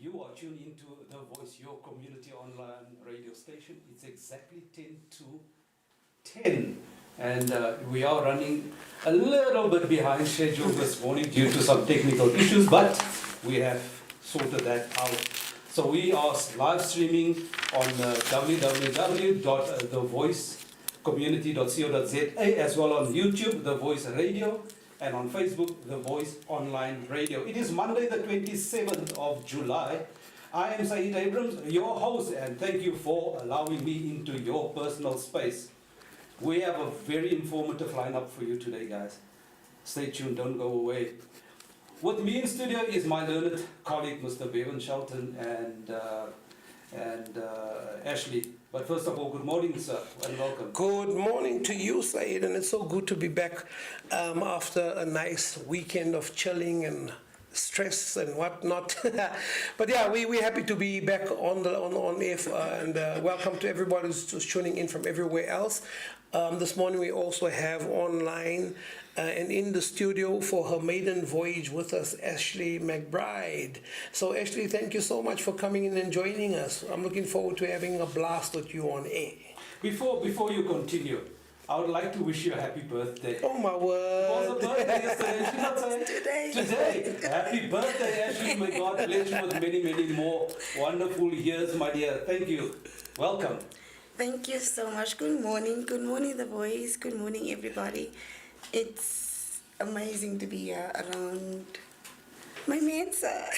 You are tuned into The Voice, your community online radio station. It's exactly 10 to 10. And we are running a little bit behind schedule this morning due to some technical issues, but we have sorted that out. So we are live streaming on www.thevoicecommunity.co.za, as well on YouTube, The Voice Radio, and on Facebook, The Voice Online Radio. It is Monday, the 27th of July. I am Saeed Abrams, your host, and thank you for allowing me into your personal space. We have a very informative lineup for you today, guys. Stay tuned, don't go away. With me in studio is my learned colleague, Mr. Bevan Shelton, and Ashley. But first of all, good morning, sir, and welcome. Good morning to you, Saeed, and it's so good to be back after a nice weekend of chilling and stress and whatnot. But yeah, we're happy to be back on air, and welcome to everybody who's tuning in from everywhere else. This morning we also have online and in the studio for her maiden voyage with us, Ashley McBride. So Ashley, thank you so much for coming in and joining us. I'm looking forward to having a blast with you on air. Before you continue, I would like to wish you a happy birthday. Oh my word. It was a birthday yesterday, she not say? Today. Happy birthday, Ashley. May God bless you with many, many more wonderful years, my dear. Thank you. Welcome. Thank you so much. Good morning, The Voice. Good morning, everybody. It's amazing to be here around my Mensa.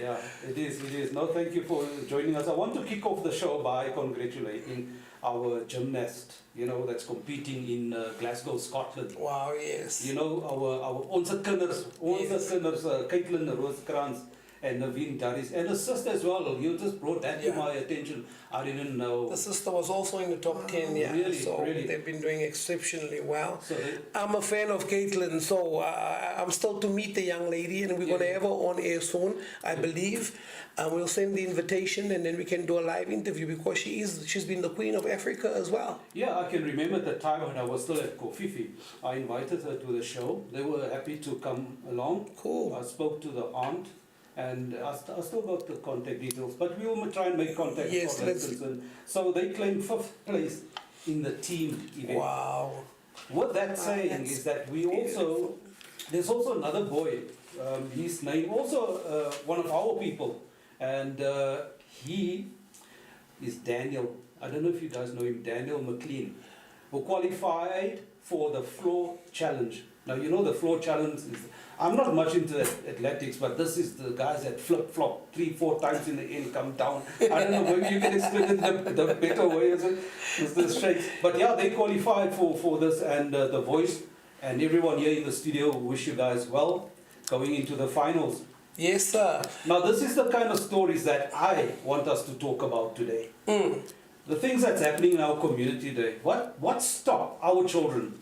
Yeah, it is. No, thank you for joining us. I want to kick off the show by congratulating our gymnast, that's competing in Glasgow, Scotland. Wow, yes. Onze kinders, Caitlin Rosekrans and Naveen Daris, and a sister as well. You just brought that to my attention. I didn't know. The sister was also in the top 10, yeah. Really? They've been doing exceptionally well. So I'm a fan of Caitlin, so I'm still to meet the young lady, and we're going to have her on air soon, I believe. We'll send the invitation, and then we can do a live interview, because she's been the Queen of Africa as well. Yeah, I can remember the time when I was still at Kofifi. I invited her to the show. They were happy to come along. Cool. I spoke to the aunt. And I still got the contact details, but we will try and make contact. Yes, so they claimed 5th place in the team event. Wow. What that's saying is that there's also another boy, his name, also one of our people, and he is Daniel. I don't know if you guys know him, Daniel McLean, who qualified for the floor challenge. Now, the floor challenge is, I'm not much into athletics, but this is the guys that flip-flop 3-4 times in the end, come down. I don't know, maybe you can explain it the better way, is it? It's the shakes. But yeah, they qualified for this, and The Voice and everyone here in the studio wish you guys well going into the finals. Yes, sir. Now, this is the kind of stories that I want us to talk about today. The things that's happening in our community today. What stopped our children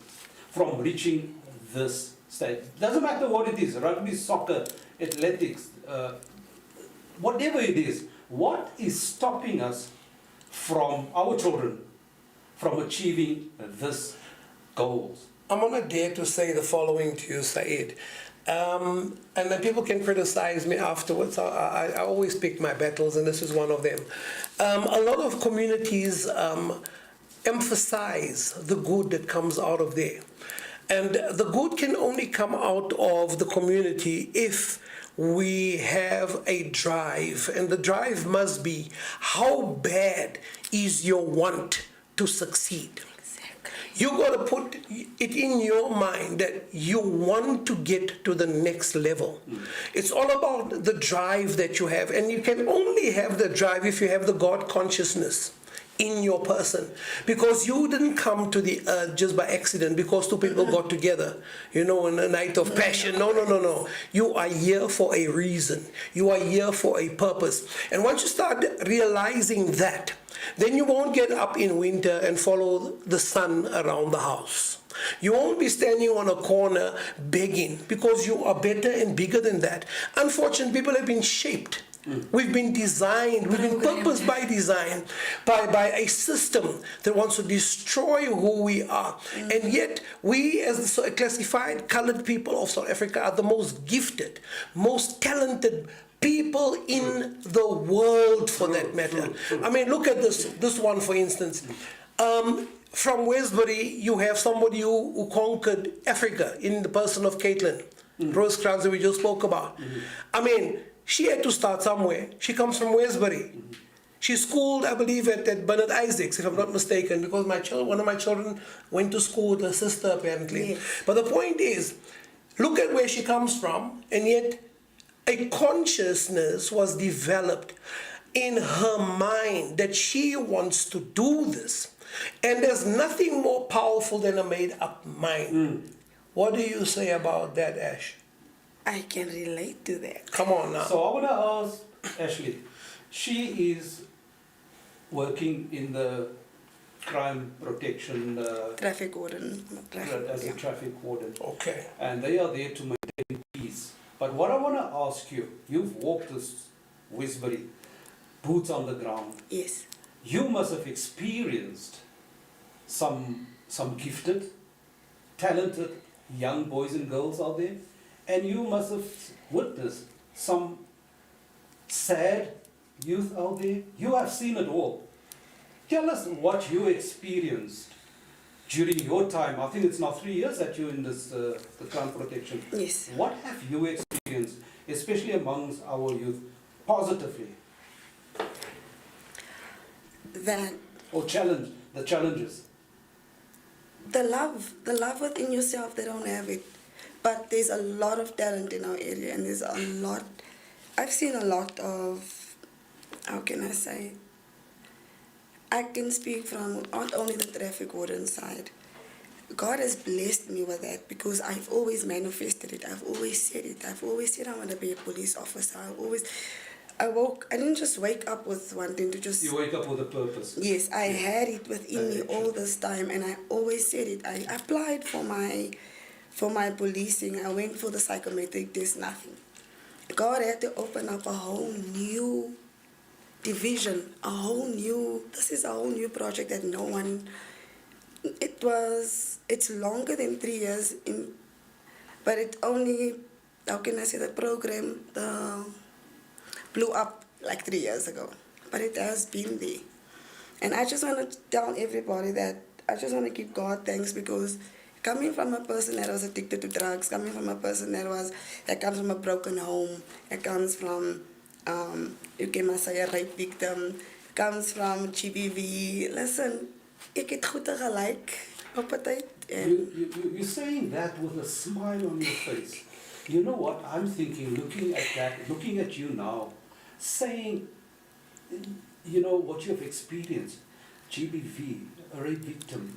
from reaching this stage? Doesn't matter what it is, rugby, soccer, athletics, whatever it is. What is stopping us from our children from achieving this goals? I'm going to dare to say the following to you, Saeed. And then people can criticize me afterwards. I always pick my battles, and this is one of them. A lot of communities emphasize the good that comes out of there. And the good can only come out of the community if we have a drive. And the drive must be, how bad is your want to succeed? You got to put it in your mind that you want to get to the next level. It's all about the drive that you have. And you can only have the drive if you have the God consciousness in your person, because you didn't come to the earth just by accident because two people got together, in a night of passion. No. You are here for a reason. You are here for a purpose. And once you start realizing that, then you won't get up in winter and follow the sun around the house. You won't be standing on a corner begging, because you are better and bigger than that. Unfortunately, people have been shaped. We've been designed, we've been purposed by design, by a system that wants to destroy who we are. And yet, we as the classified colored people of South Africa are the most gifted, most talented people in the world for that matter. I mean, look at this one for instance. From Westbury, you have somebody who conquered Africa in the person of Caitlin Rosecrans that we just spoke about. I mean, she had to start somewhere. She comes from Westbury. She schooled, I believe, at Bernard Isaacs, if I'm not mistaken, because one of my children went to school with her sister, apparently. Yes. But the point is, look at where she comes from, and yet a consciousness was developed in her mind that she wants to do this. And there's nothing more powerful than a made-up mind. What do you say about that, Ash? I can relate to that. Come on now. So I want to ask Ashley, she is working in the crime protection Traffic warden. as a Yeah. traffic warden, Okay. and they are there to maintain peace. But what I want to ask you, you've walked this Westbury, boots on the ground. Yes. You must have experienced some gifted, talented young boys and girls out there, and you must have witnessed some sad youth out there. You have seen it all. Tell us what you experienced during your time. I think it's now 3 years that you're in this the crime protection. Yes. What have you experienced, especially amongst our youth, positively, That or the challenges? the love within yourself, they don't have it. But there's a lot of talent in our area, and there's a lot. I've seen a lot of, how can I say? I can speak from not only the traffic warden side. God has blessed me with that because I've always manifested it. I've always said it. I've always said I want to be a police officer. I didn't just wake up with wanting to just... You wake up with a purpose. Yes, I had it within me all this time, and I always said it. I applied for my policing. I went for the psychometric test, nothing. God had to open up a whole new division, this is a whole new project that no one... It's longer than 3 years, but it only, how can I say, the program blew up like 3 years ago. But it has been there. And I just want to tell everybody that I just want to give God thanks because coming from a person that was addicted to drugs, coming from a person that comes from a broken home, that comes from, you can say, a rape victim, comes from GBV. Listen, ek het goed gelyk op 'n tyd. You're saying that with a smile on your face. You know what I'm thinking, looking at that, looking at you now, saying, you know, what you've experienced, GBV, a rape victim,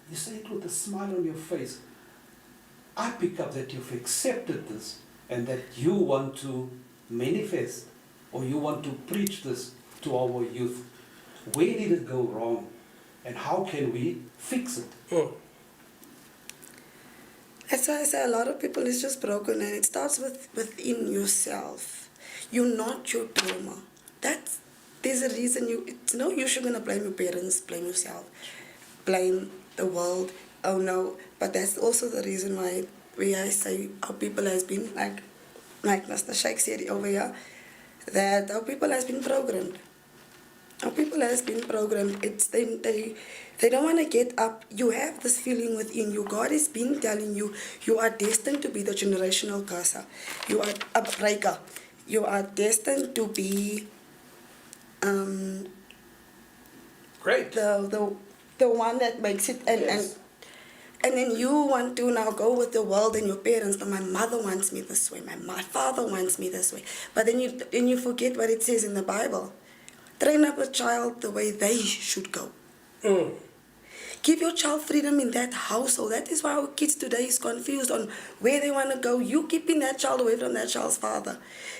you say it with a smile on your face. I pick up that you've accepted this and that you want to manifest or you want to preach this to our youth. Where did it go wrong? And how can we fix it? That's why I say a lot of people is just broken, and it starts within yourself. You're not your trauma. There's a reason it's no use you're gonna blame your parents, blame yourself, blame the world. Oh no, but that's also the reason why I say our people has been like Mr. Sheikh said over here, that our people has been programmed. Our people has been programmed. It's they don't want to get up. You have this feeling within you. God has been telling you, you are destined to be the generational curser. You are a breaker. You are destined to be Great. the one that makes it. And then you want to now go with the world and your parents. No, my mother wants me this way. My father wants me this way. But then you forget what it says in the Bible. Train up a child the way they should go. Give your child freedom in that household. That is why our kids today is confused on where they want to go. You keeping that child away from that child's father.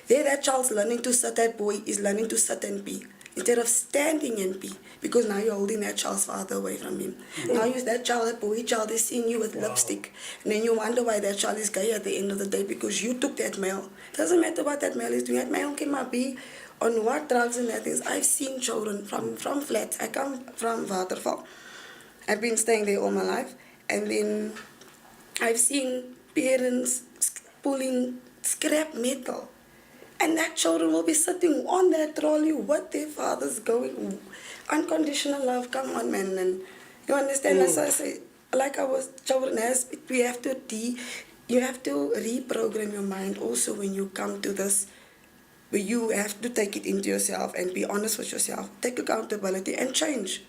That child's learning to sit, that boy is learning to sit and be. Instead of standing and be. Because now you're holding that child's father away from him. Now that boy child is seeing you with lipstick. And then you wonder why that child is gay at the end of the day because you took that male. Doesn't matter what that male is doing. That male can be on what drugs and that things. I've seen children from flats. I come from Waterval. I've been staying there all my life. And then I've seen parents pulling scrap metal And that children will be sitting on that trolley with their fathers going, unconditional love, come on, man. And you understand, as I say, like our children has, we have to you have to reprogram your mind also when you come to this, where you have to take it into yourself and be honest with yourself, take accountability and change.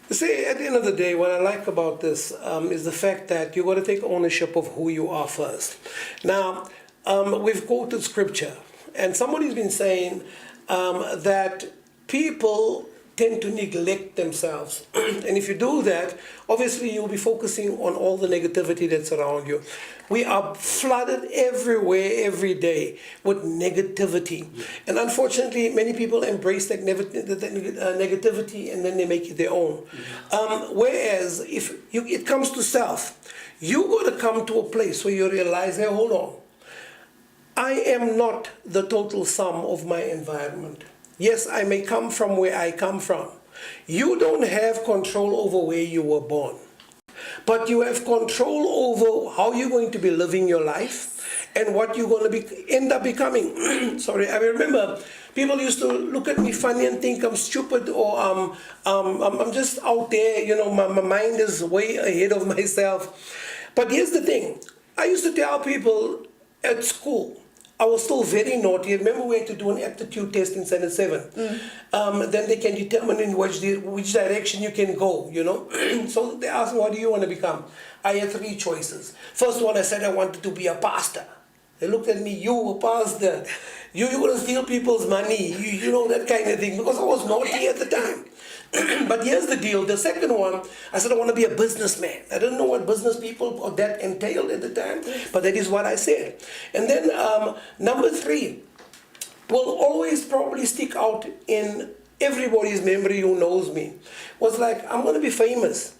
You see, at the end of the day, what I like about this is the fact that you got to take ownership of who you are first. Now, we've quoted scripture, and somebody's been saying that people tend to neglect themselves. And if you do that, obviously you'll be focusing on all the negativity that's around you. We are flooded everywhere, every day with negativity. And unfortunately, many people embrace that negativity and then they make it their own. Whereas if it comes to self, you got to come to a place where you realize, hey, hold on. I am not the total sum of my environment. Yes, I may come from where I come from. You don't have control over where you were born, but you have control over how you're going to be living your life and what you're going to end up becoming. Sorry, I remember people used to look at me funny and think I'm stupid or I'm just out there, you know, my mind is way ahead of myself. But here's the thing. I used to tell people at school, I was still very naughty. I remember we had to do an aptitude test in Standard 7. Then they can determine in which direction you can go, you know. So they asked me, what do you want to become? I had 3 choices. First one, I said I wanted to be a pastor. They looked at me, you a pastor? You're going to steal people's money, you know, that kind of thing, because I was naughty at the time. But here's the deal. The second one, I said I want to be a businessman. I didn't know what business people or that entailed at the time, but that is what I said. And then number 3 will always probably stick out in everybody's memory who knows me. Was like, I'm going to be famous.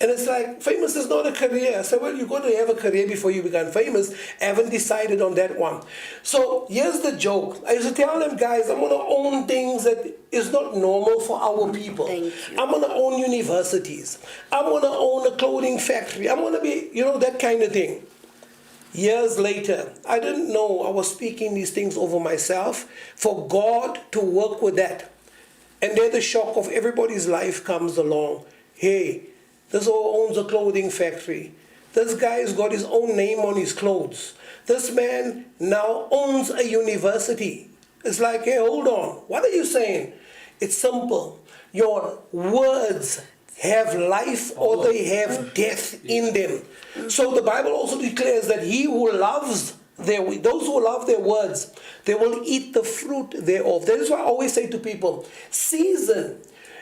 And it's like, famous is not a career. I said, well, you've got to have a career before you become famous. I haven't decided on that one. So here's the joke. I used to tell them, guys, I'm going to own things that is not normal for our people. Thank you. I'm going to own universities. I'm going to own a clothing factory. I'm going to be, you know, that kind of thing. Years later, I didn't know I was speaking these things over myself for God to work with that. And then the shock of everybody's life comes along. Hey, this all owns a clothing factory. This guy's got his own name on his clothes. This man now owns a university. It's like, hey, hold on. What are you saying? It's simple. Your words have life or they have death in them. So the Bible also declares that he who loves those who love their words, they will eat the fruit thereof. That is why I always say to people, season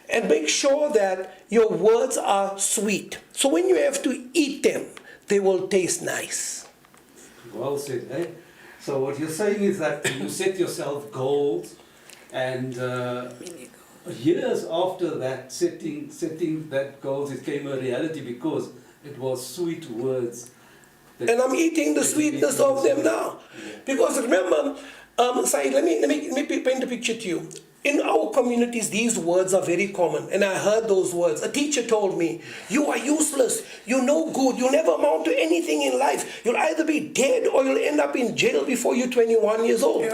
and make sure that your words are sweet. So when you have to eat them, they will taste nice. Well said, eh? So what you're saying is that you set yourself goals, and years after that setting that goals, it came a reality because it was sweet words. And I'm eating the sweetness of them now. Because remember, Said, let me paint a picture to you. In our communities, these words are very common, and I heard those words. A teacher told me, you are useless, you're no good, you'll never amount to anything in life. You'll either be dead or you'll end up in jail before you're 21 years old.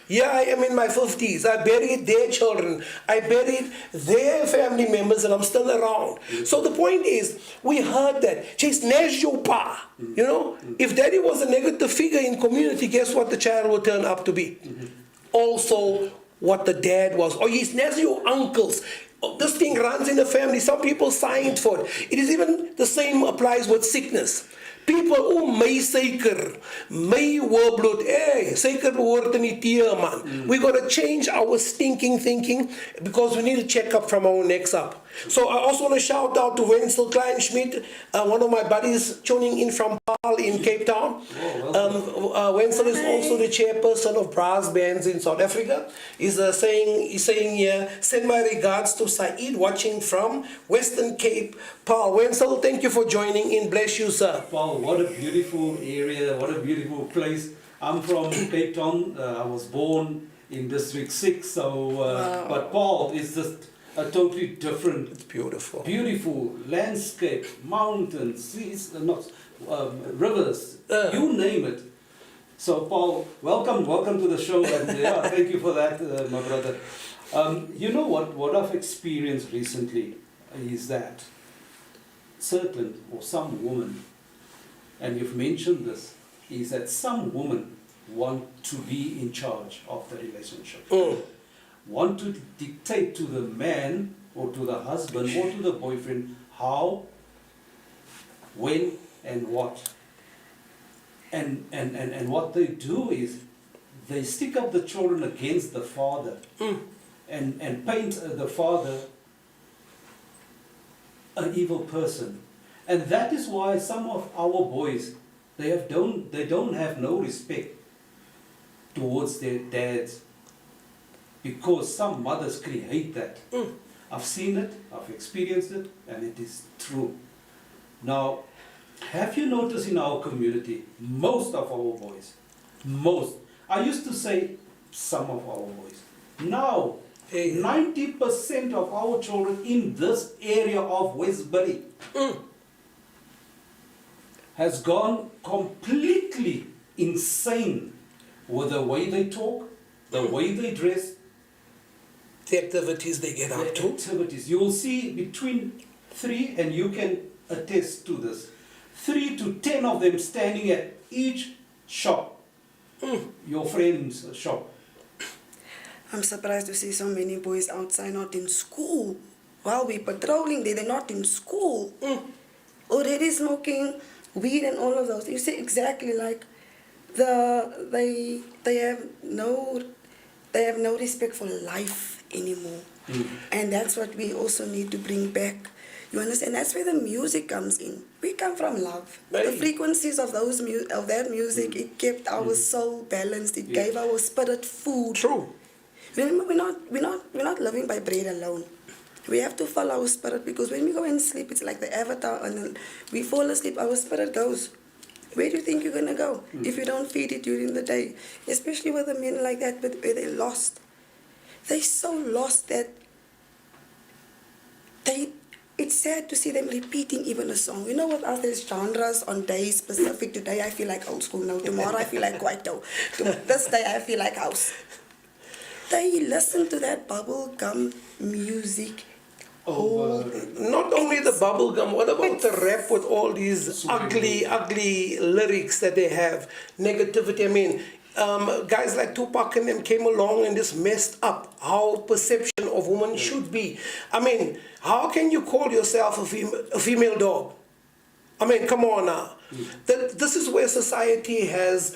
Yeah, I am in my 50s. I buried their children. I buried their family members, and I'm still around. So the point is, we heard that. Chase pa. You know, if daddy was a negative figure in community, guess what the child will turn up to be? Also, what the dad was, or his nephew, uncles. This thing runs in the family. Some people signed for it. It is even the same applies with sickness. People who may seker, may blood, seker behoort in die tee, man. We got to change our stinking thinking because we need to check up from our necks up. So I also want to shout out to Wenzel Kleinschmidt, one of my buddies tuning in from Paarl in Cape Town. Wenzel is also the chairperson of brass bands in South Africa. He's saying here, send my regards to Said watching from Western Cape, Paarl. Wenzel, thank you for joining in. Bless you, sir. Paarl, what a beautiful area, what a beautiful place. I'm from Cape Town. I was born in District 6, so but Paarl is just a totally different, it's beautiful landscape, mountains, seas, rivers, you name it. So Paul, welcome to the show, and yeah, thank you for that, my brother. You know what I've experienced recently is that certain or some woman, and you've mentioned this, is that some women want to be in charge of the relationship. Want to dictate to the man or to the husband or to the boyfriend how, when, and what. And what they do is they stick up the children against the father and paint the father an evil person. And that is why some of our boys, they don't have no respect towards their dads, because some mothers create that. I've seen it, I've experienced it, and it is true. Now, have you noticed in our community, most of our boys, I used to say some of our boys, now 90% of our children in this area of Westbury has gone completely insane with the way they talk, the way they dress, The activities they get up to. activities. You will see between 3, and you can attest to this, 3 to 10 of them standing at each shop, your friend's shop. I'm surprised to see so many boys outside not in school. While we're patrolling, they're not in school. Already smoking weed and all of those. You see exactly like they have no respect for life anymore. And that's what we also need to bring back. You understand? That's where the music comes in. We come from love. The Right. frequencies of that music, it kept our soul balanced. It gave our spirit food. True. Remember, we're not living by bread alone. We have to follow our spirit, because when we go and sleep, it's like the avatar, and then we fall asleep, our spirit goes. Where do you think you're gonna go if you don't feed it during the day? Especially with the men like that, but where they're lost. They're so lost that it's sad to see them repeating even a song. You know what, there's genres on days specific. Today I feel like old school. Now tomorrow I feel like Kwaito. This day I feel like house. They listen to that bubblegum music. Not only the bubblegum, what about the rap with all these ugly lyrics that they have? Negativity. I mean, guys like Tupac and them came along and just messed up how perception of women should be. I mean, how can you call yourself a female dog? I mean, come on now. This is where society has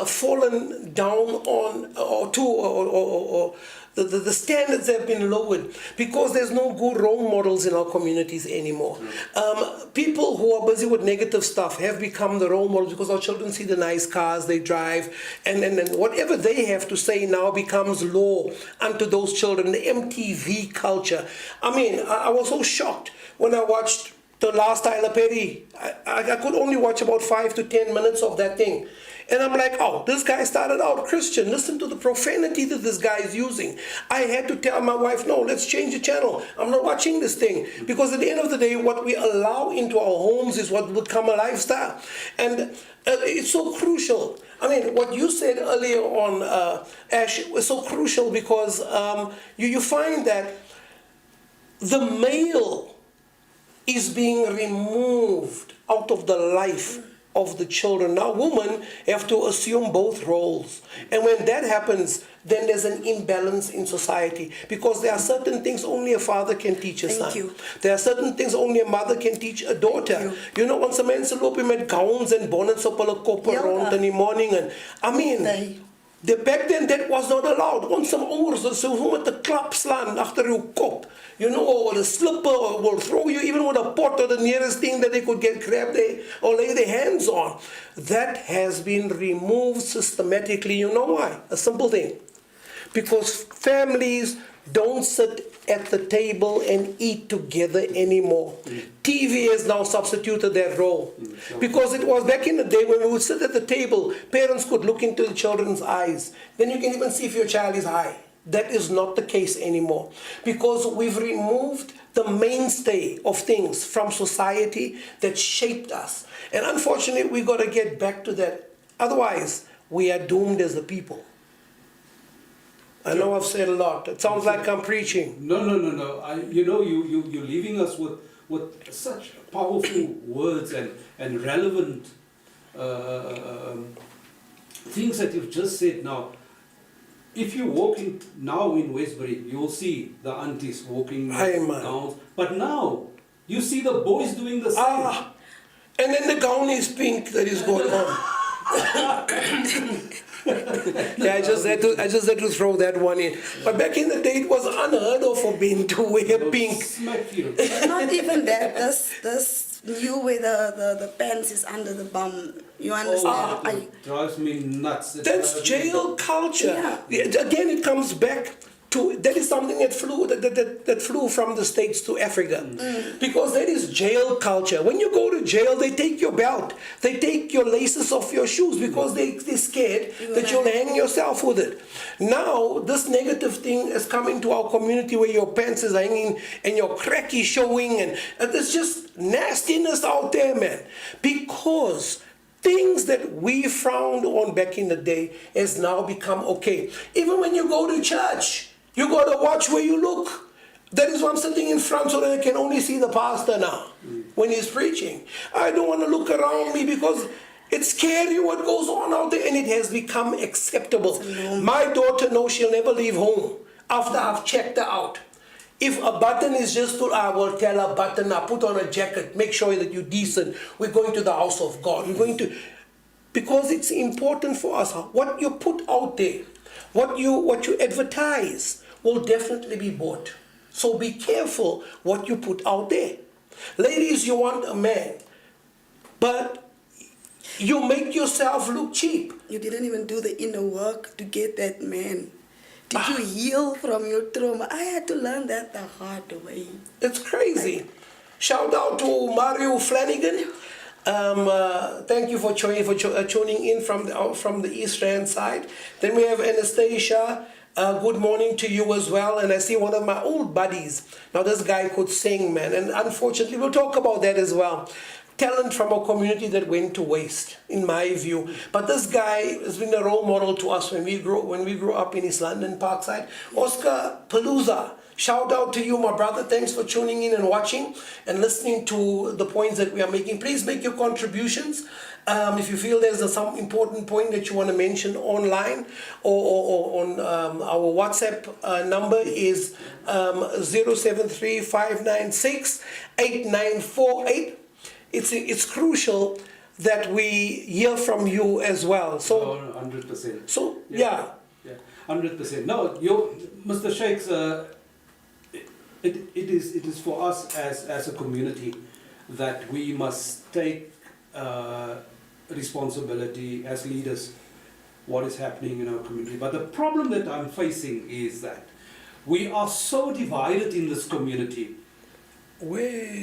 fallen down on, or the standards have been lowered, because there's no good role models in our communities anymore. People who are busy with negative stuff have become the role models, because our children see the nice cars they drive, and whatever they have to say now becomes law unto those children. The MTV culture. I mean, I was so shocked when I watched the last Tyler Perry. I could only watch about 5 to 10 minutes of that thing. And I'm like, oh, this guy started out Christian. Listen to the profanity that this guy is using. I had to tell my wife, no, let's change the channel. I'm not watching this thing. Because at the end of the day, what we allow into our homes is what will become a lifestyle. And it's so crucial. I mean, what you said earlier on, Ash, was so crucial, because you find that the male is being removed out of the life of the children. Now women have to assume both roles. And when that happens, then there's an imbalance in society, because there are certain things only a father can teach a son. you. There are certain things only a mother can teach a daughter. You know, ons mense loop hier met gowns and bonnets op hulle koppe Ja. rond in die morning, and I mean, back then that was not allowed. Ons ouers so met 'n klap slaan agter jou kop. You know, or a slipper, or will throw you even with a pot, or the nearest thing that they could get grabbed or lay their hands on. That has been removed systematically. You know why? A simple thing. Because families don't sit at the table and eat together anymore. TV has now substituted that role. Because it was back in the day when we would sit at the table, parents could look into the children's eyes. Then you can even see if your child is high. That is not the case anymore, because we've removed the mainstay of things from society that shaped us. And unfortunately, we've got to get back to that. Otherwise, we are doomed as a people. I know I've said a lot. It sounds like I'm preaching. No. You're leaving us with such powerful words and relevant things that you've just said now. If you walk in now in Westbury, you will see the aunties walking Aye, man. gowns. But now, you see the boys doing the same. Ah, and then the gown is pink that is going on. Yeah, I just had to throw that one in. But back in the day, it was unheard of for men to wear pink. Smack you. Not even that. This new way the pants is under the bum. You understand? Oh, it drives me nuts. It That's drives me jail culture. Yeah. Again, it comes back to that is something that flew from the States to Africa, because that is jail culture. When you go to jail, they take your belt, they take your laces off your shoes because they're scared that you'll hang yourself with it. Now, this negative thing has come into our community where your pants is hanging and your crack is showing, and there's just nastiness out there, man, because things that we frowned on back in the day has now become okay. Even when you go to church, you got to watch where you look. That is why I'm sitting in front so that I can only see the pastor now when he's preaching. I don't want to look around me because it's scary what goes on out there, and it has become acceptable. My daughter knows she'll never leave home after I've checked her out. If a button is just too, I will tell her, button up, put on a jacket, make sure that you're decent. We're going to the house of God. We're going to, because it's important for us. What you put out there, what you advertise will definitely be bought. So be careful what you put out there. Ladies, you want a man, but you make yourself look cheap. You didn't even do the inner work to get that man. Did you heal from your trauma? I had to learn that the hard way. It's crazy. Shout out to Mario Flanagan. Thank you for tuning in from the East Rand side. Then we have Anastasia. Good morning to you as well. And I see one of my old buddies. Now this guy could sing, man. And unfortunately, we'll talk about that as well. Talent from a community that went to waste, in my view. But this guy has been a role model to us when we grew up in East London, Parkside. Oscar Palooza, shout out to you, my brother. Thanks for tuning in and watching and listening to the points that we are making. Please make your contributions. If you feel there's some important point that you want to mention online or on our WhatsApp number is 073-596-8948. It's crucial that we hear from you as well. So, 100%. So yeah. 100%. No, Mr. Shakes, it is for us as a community that we must take responsibility as leaders what is happening in our community. But the problem that I'm facing is that we are so divided in this community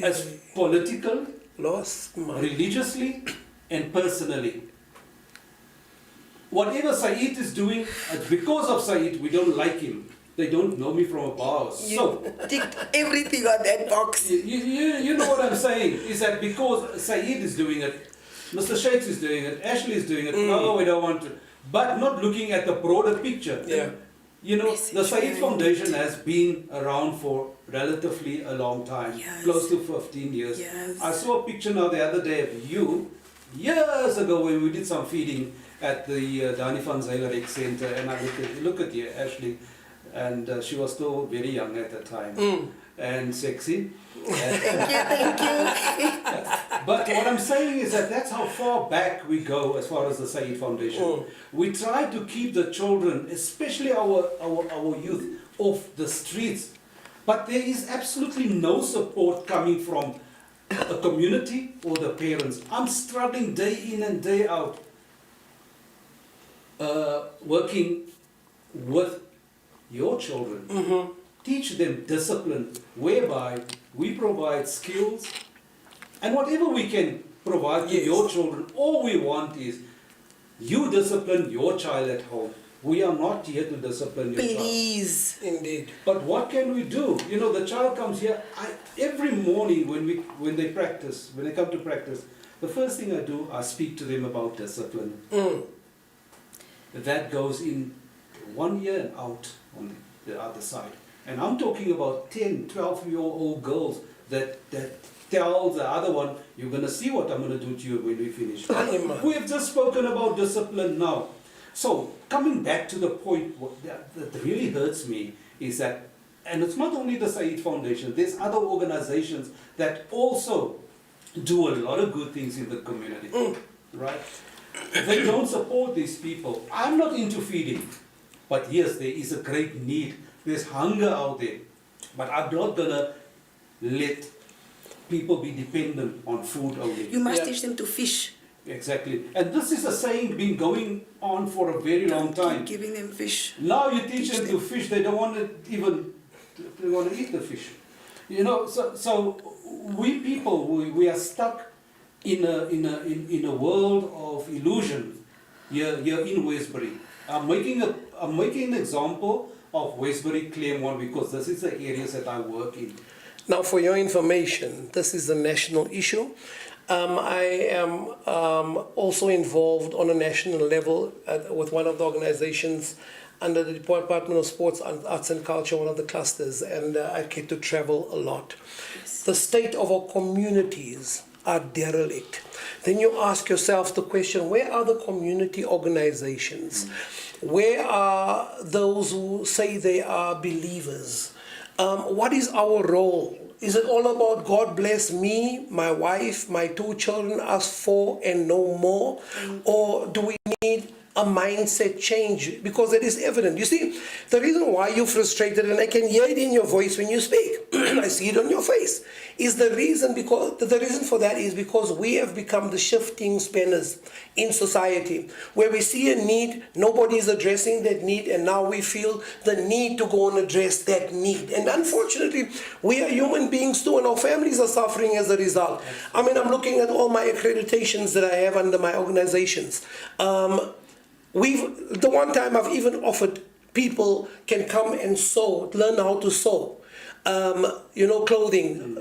as political, religiously and personally. Whatever Saeed is doing, because of Saeed, we don't like him. They don't know me from a bar. So You ticked everything on that box. you know what I'm saying, is that because Saeed is doing it, Mr. Shakes is doing it, Ashley is doing it, no, we don't want to. But not looking at the broader picture. Yeah. You know, the Saeed Foundation has been around for relatively a long time, Yes. close to 15 years. Yes. I saw a picture now the other day of you, years ago when we did some feeding at the Dani van Zyler Rec Center, and I look at you, Ashley, and she was still very young at the time, and sexy. Thank you. But what I'm saying is that that's how far back we go as far as the Saeed Foundation. We try to keep the children, especially our youth, off the streets. But there is absolutely no support coming from the community or the parents. I'm struggling day in and day out, working with your children. Teach them discipline, whereby we provide skills, and whatever we can provide to your children, all we want is you discipline your child at home. We are not here to discipline your child. Please. Indeed. But what can we do? You know, the child comes here. Every morning when they practice, when they come to practice, the first thing I do, I speak to them about discipline. that goes in 1 year and out on the other side. And I'm talking about 10, 12-year-old girls that tell the other one, you're going to see what I'm going to do to you when we finish. We have just spoken about discipline now. So coming back to the point, what that really hurts me is that, and it's not only the Said Foundation, there's other organizations that also do a lot of good things in the community, right? They don't support these people. I'm not into feeding, but yes, there is a great need. There's hunger out there, but I'm not gonna let people be dependent on food only. You must teach them to fish. Exactly. And this is a saying been going on for a very long time. Keep giving them fish. Now you teach them to fish, they don't want to even, they want to eat the fish. You know, so we people, we are stuck in a world of illusion here in Westbury. I'm making an example of Westbury Claremont because this is the areas that I work in. Now, for your information, this is a national issue. I am also involved on a national level with one of the organizations under the Department of Sports, Arts and Culture, one of the clusters, and I get to travel a lot. Yes. The state of our communities are derelict. Then you ask yourself the question, where are the community organizations? Where are those who say they are believers? What is our role? Is it all about God bless me, my wife, my 2 children, us 4 and no more? Or do we need a mindset change? Because it is evident. You see, the reason why you're frustrated, and I can hear it in your voice when you speak, I see it on your face, is the reason for that is because we have become the shifting spinners in society, where we see a need, nobody is addressing that need, and now we feel the need to go and address that need. And unfortunately, we are human beings too, and our families are suffering as a result. I mean, I'm looking at all my accreditations that I have under my organizations. The one time I've even offered people can come and sew, learn how to sew. Clothing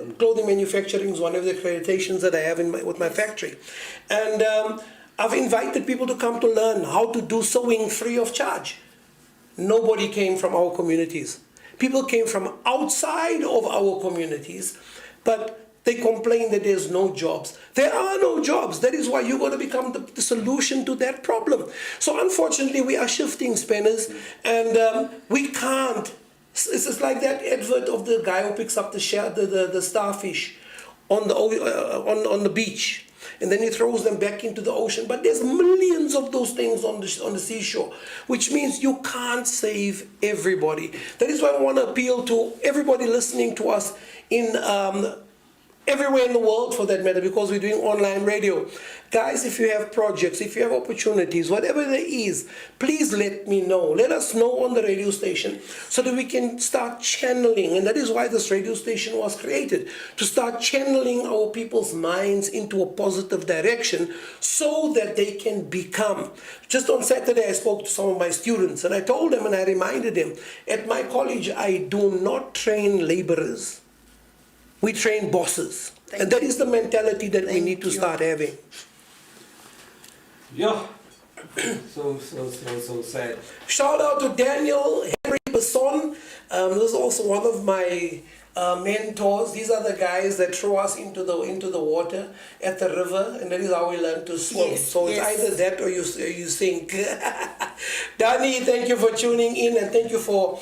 manufacturing is one of the accreditations that I have with my factory. And I've invited people to come to learn how to do sewing free of charge. Nobody came from our communities. People came from outside of our communities, but they complain that there's no jobs. There are no jobs. That is why you're going to become the solution to that problem. So unfortunately, we are shifting spinners, and we can't. It's like that advert of the guy who picks up the starfish on the beach, and then he throws them back into the ocean. But there's millions of those things on the seashore, which means you can't save everybody. That is why I want to appeal to everybody listening to us in everywhere in the world, for that matter, because we're doing online radio. Guys, if you have projects, if you have opportunities, whatever there is, please let me know. Let us know on the radio station so that we can start channeling. And that is why this radio station was created, to start channeling our people's minds into a positive direction so that they can become. Just on Saturday, I spoke to some of my students, and I told them and I reminded them, at my college, I do not train laborers. We train bosses. And that is the mentality that we need to start having. Yeah. So sad. Shout out to Daniel Henry Besson. This is also one of my mentors. These are the guys that throw us into the water at the river, and that is how we learn to swim. Yes, so it's either that or you sink. Danny, thank you for tuning in, and thank you for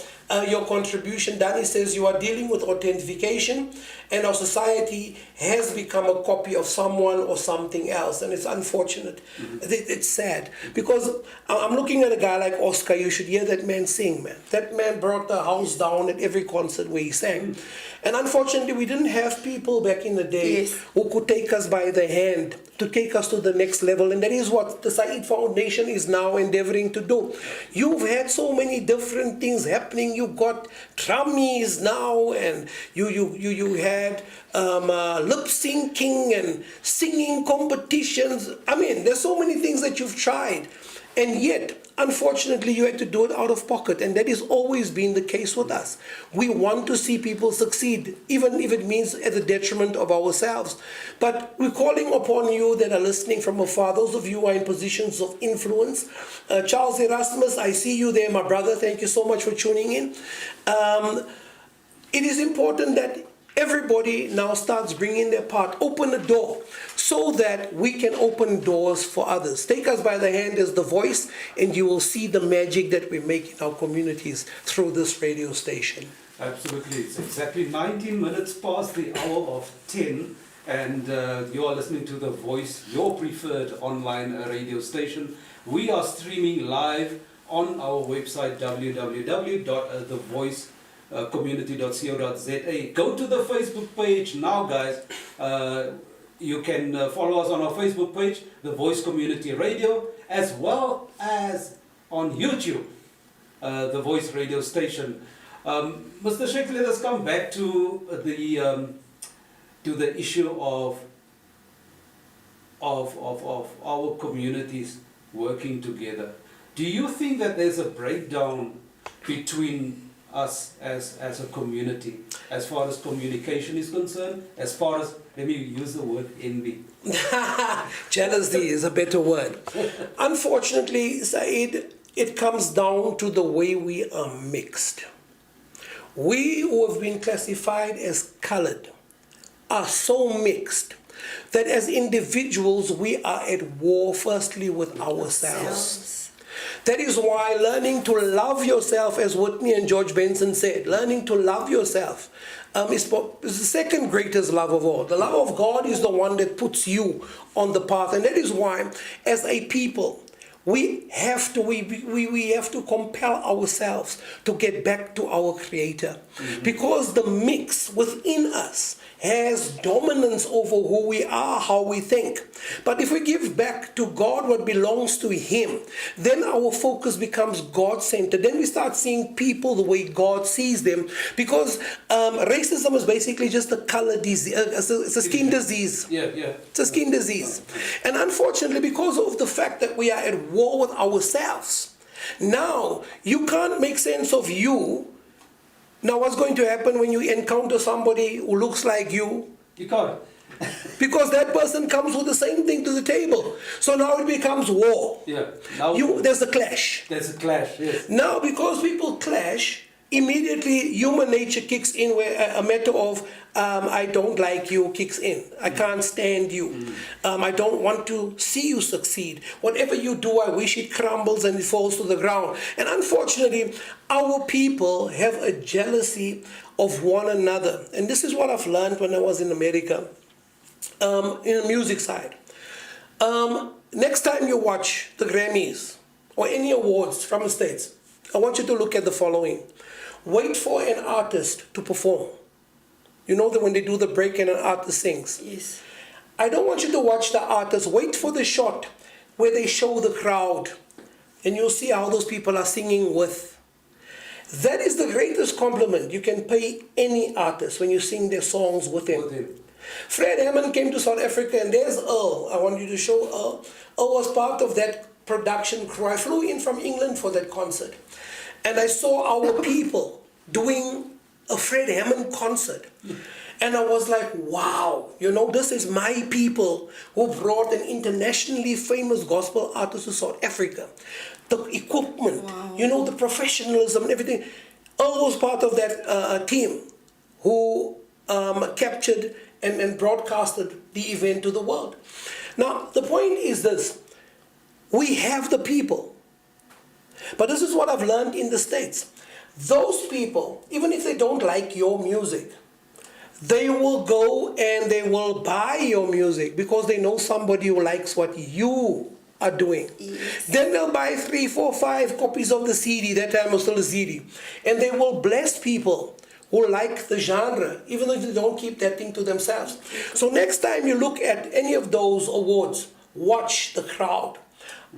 your contribution. Danny says you are dealing with authentication, and our society has become a copy of someone or something else, and it's unfortunate. It's sad, because I'm looking at a guy like Oscar. You should hear that man sing, man. That man brought the house down at every concert where he sang. And unfortunately, we didn't have people back in the day who could take us by the hand to take us to the next level. And that is what the Said Foundation is now endeavoring to do. You've had so many different things happening. You got trummies now, and you had lip syncing and singing competitions. I mean, there's so many things that you've tried. And yet, unfortunately, you had to do it out of pocket, and that has always been the case with us. We want to see people succeed, even if it means at the detriment of ourselves. But we're calling upon you that are listening from afar, those of you who are in positions of influence. Charles Erasmus, I see you there, my brother. Thank you so much for tuning in. It is important that everybody now starts bringing their part. Open the door so that we can open doors for others. Take us by the hand as the voice, and you will see the magic that we make in our communities through this radio station. Absolutely. It's exactly 19 minutes past the hour of 10, and you are listening to The Voice, your preferred online radio station. We are streaming live on our website, www.thevoicecommunity.co.za. Go to the Facebook page now, guys. You can follow us on our Facebook page, The Voice Community Radio, as well as on YouTube, The Voice Radio Station. Mr. Sheikh, let us come back to the issue of our communities working together. Do you think that there's a breakdown between us as a community, as far as communication is concerned, as far as, let me use the word envy? Jealousy is a better word. Unfortunately, Saeed, it comes down to the way we are mixed. We who have been classified as colored are so mixed that as individuals we are at war firstly with ourselves. That is why learning to love yourself, as Whitney and George Benson said, learning to love yourself is the second greatest love of all. The love of God is the one that puts you on the path. And that is why, as a people, we have to compel ourselves to get back to our Creator. Mm-hmm. Because the mix within us has dominance over who we are, how we think. But if we give back to God what belongs to Him, then our focus becomes God-centered. Then we start seeing people the way God sees them. Because racism is basically just a color disease. It's a skin disease. Yeah. It's a skin disease. And unfortunately, because of the fact that we are at war with ourselves, now you can't make sense of you. Now, what's going to happen when you encounter somebody who looks like you? You can't. Because that person comes with the same thing to the table. So now it becomes war. Yeah. Now there's a clash. There's a clash, yes. Now, because people clash, immediately human nature kicks in, where a matter of I don't like you kicks in. I can't stand you. I don't want to see you succeed. Whatever you do, I wish it crumbles and it falls to the ground. And unfortunately, our people have a jealousy of one another. And this is what I've learned when I was in America, in the music side. Next time you watch the Grammys or any awards from the States, I want you to look at the following. Wait for an artist to perform. You know that when they do the break and an artist sings. Yes. I don't want you to watch the artist. Wait for the shot where they show the crowd. And you'll see how those people are singing with. That is the greatest compliment you can pay any artist, when you sing their songs with him. Fred Hammond came to South Africa, and there's Earl. I want you to show Earl. Earl was part of that production crew. I flew in from England for that concert. And I saw our people doing a Fred Hammond concert. And I was like, wow, this is my people who brought an internationally famous gospel artist to South Africa. The equipment, wow. The professionalism and everything. Earl was part of that team who captured and broadcasted the event to the world. Now, the point is this. We have the people. But this is what I've learned in the States. Those people, even if they don't like your music, they will go and they will buy your music because they know somebody who likes what you are doing. Yes. Then they'll buy 3, 4, 5 copies of the CD. That time was still a CD. And they will bless people who like the genre, even though they don't keep that thing to themselves. So next time you look at any of those awards, watch the crowd.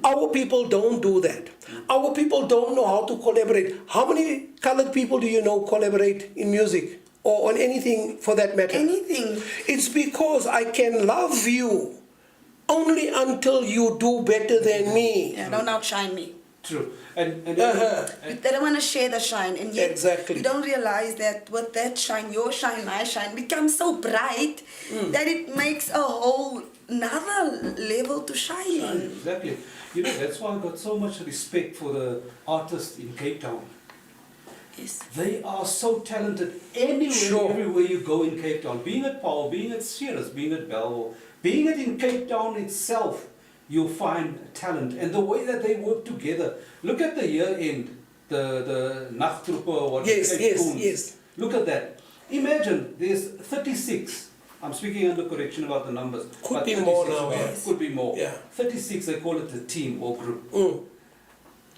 Our people don't do that. Our people don't know how to collaborate. How many colored people do you know collaborate in music or on anything for that matter? Anything. It's because I can love you only until you do better than me. Yeah, don't outshine me. True. And They don't want to share the shine, and yet Exactly. you don't realize that with that shine, your shine, my shine, becomes so bright that it makes a whole another level to shine in. exactly. You know, that's why I got so much respect for the artists in Cape Town. Yes. They are so talented anywhere, Sure. everywhere you go in Cape Town. Being at Paul, being at Sirius, being at Belleville, being it in Cape Town itself, you'll find talent. And the way that they work together. Look at the year end, the Nachtruppe or what? Yes, Cape yes, Toons. yes. Look at that. Imagine there's 36. I'm speaking under correction about the numbers. Could but be more 36, now, right? yes. Could be more. Yeah. 36, they call it a team or group. Mm.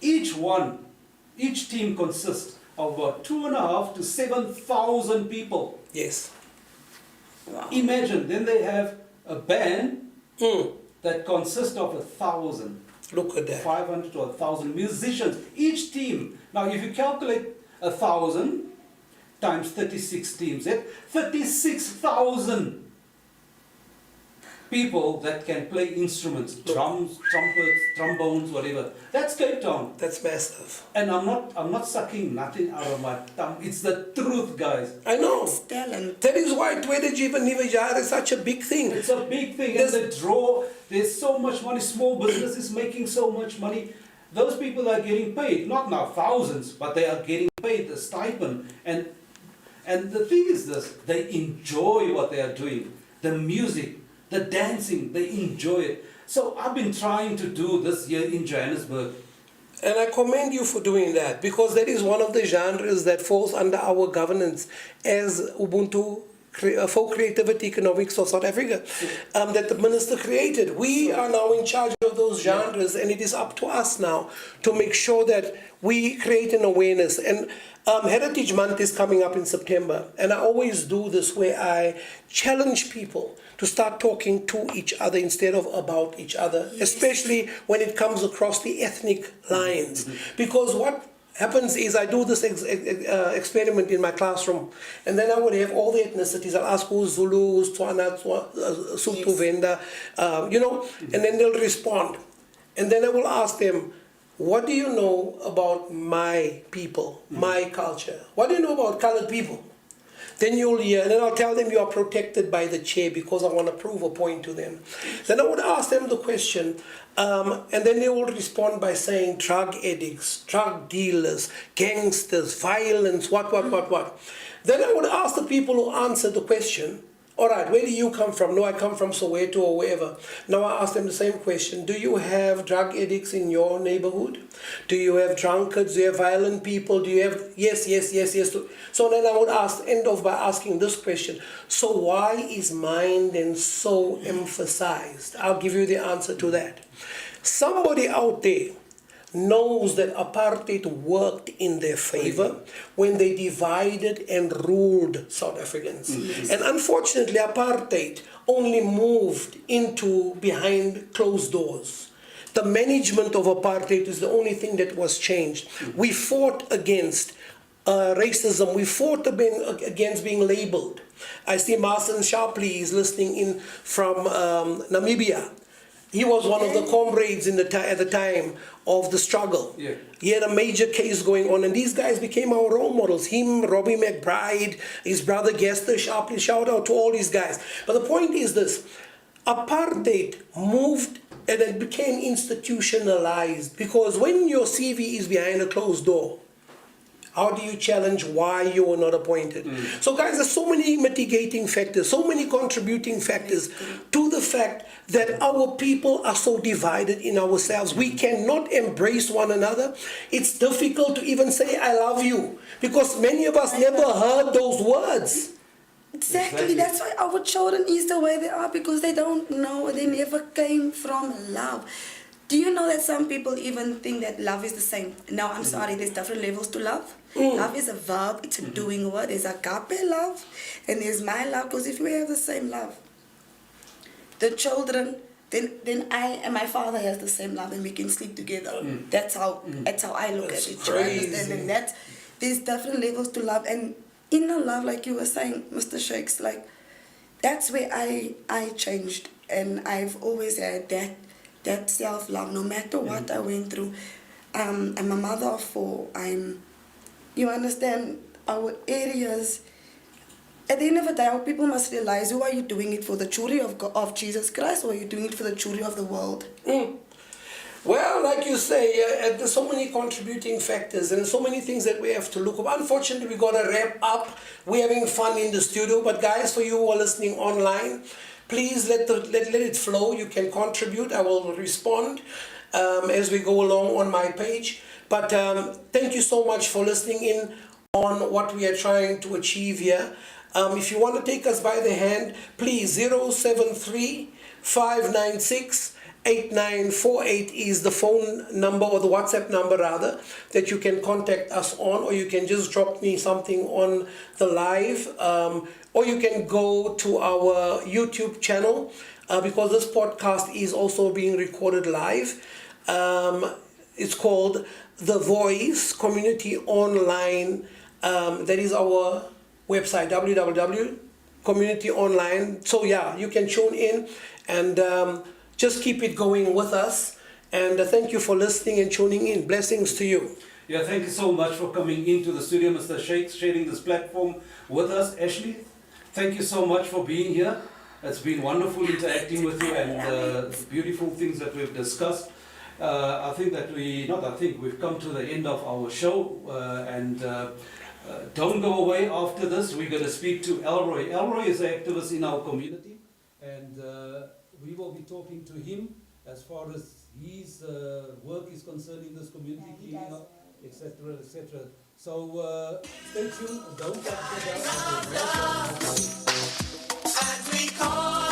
Each team consists of about 2,500 to 7,000 people. Yes. Wow. Imagine, then they have a band Mm. that consists of 1,000, Look at that. 500 to 1,000 musicians, each team. Now, if you calculate 1,000 times 36 teams, that's 36,000 people that can play instruments, drums, trumpets, trombones, whatever. That's Cape Town. That's massive. And I'm not sucking nothing out of my tongue. It's the truth, guys. I know. It's talent. That is why Tweede Jiva Nivajar is such a big thing. It's a big thing. And the draw, there's so much money. Small business is making so much money. Those people are getting paid, not now thousands, but they are getting paid the stipend. And the thing is this, they enjoy what they are doing. The music, the dancing, they enjoy it. So I've been trying to do this year in Johannesburg. And I commend you for doing that, because that is one of the genres that falls under our governance as Ubuntu for Creativity Economics of South Africa, that the minister created. We are now in charge of those genres, and it is up to us now to make sure that we create an awareness. And Heritage Month is coming up in September, and I always do this where I challenge people to start talking to each other instead of about each other, especially when it comes across the ethnic lines. Because what happens is I do this experiment in my classroom, and then I would have all the ethnicities. I'll ask who's Zulu, who's Tswana, Sotho, Venda, and then they'll respond. And then I will ask them, what do you know about my people, my culture? What do you know about colored people? Then you'll hear, and then I'll tell them you are protected by the chair because I want to prove a point to them. Then I would ask them the question, and then they will respond by saying drug addicts, drug dealers, gangsters, violence, what. Then I would ask the people who answered the question, all right, where do you come from? No, I come from Soweto or wherever. Now I ask them the same question. Do you have drug addicts in your neighborhood? Do you have drunkards? Do you have violent people? Do you have... Yes. So then I would end off by asking this question. So why is mine then so emphasized? I'll give you the answer to that. Somebody out there knows that apartheid worked in their favor when they divided and ruled South Africans. And unfortunately, apartheid only moved into behind closed doors. The management of apartheid is the only thing that was changed. We fought against racism. We fought against being labeled. I see Marcin Shapley is listening in from Namibia. He was one of the comrades at the time of the struggle. Yeah. He had a major case going on, and these guys became our role models. Him, Robbie McBride, his brother Gester Shapley, shout out to all these guys. But the point is this, apartheid moved and it became institutionalized, because when your CV is behind a closed door, how do you challenge why you were not appointed? So guys, there's so many mitigating factors, so many contributing factors to the fact that our people are so divided in ourselves. We cannot embrace one another. It's difficult to even say, I love you, because many of us never heard those words. Exactly. That's why our children is the way they are, because they don't know, they never came from love. Do you know that some people even think that love is the same? No, I'm sorry, there's different levels to love. Love is a verb, it's a doing word. There's agape love, and there's my love, because if we have the same love, the children, then I and my father has the same love, and we can sleep together. That's how I look at it. You understand? And there's different levels to love, and inner love, like you were saying, Mr. Shakes, like that's where I changed, and I've always had that self-love. No matter what I went through, I'm a mother of 4. You understand, our areas. At the end of the day, our people must realize, who are you doing it for? The children of Jesus Christ, or are you doing it for the children of the world? Well, like you say, there's so many contributing factors and so many things that we have to look at. Unfortunately, we got to wrap up. We're having fun in the studio, but guys, for you who are listening online, please let it flow. You can contribute. I will respond as we go along on my page. But thank you so much for listening in on what we are trying to achieve here. If you want to take us by the hand, please 073 596 8948 is the phone number, or the WhatsApp number rather, that you can contact us on, or you can just drop me something on the live, or you can go to our YouTube channel, because this podcast is also being recorded live. It's called The Voice Community Online. That is our website, www.communityonline. So yeah, you can tune in and just keep it going with us. And thank you for listening and tuning in. Blessings to you. Yeah, thank you so much for coming into the studio, Mr. Shakes, sharing this platform with us. Ashley, thank you so much for being here. It's been wonderful interacting with you and the beautiful things that we've discussed. We've come to the end of our show, and don't go away after this. We're going to speak to Elroy. Elroy is an activist in our community, and we will be talking to him as far as his work is concerned in this community, cleaning up, etc., etc. So stay tuned. Don't touch the bell.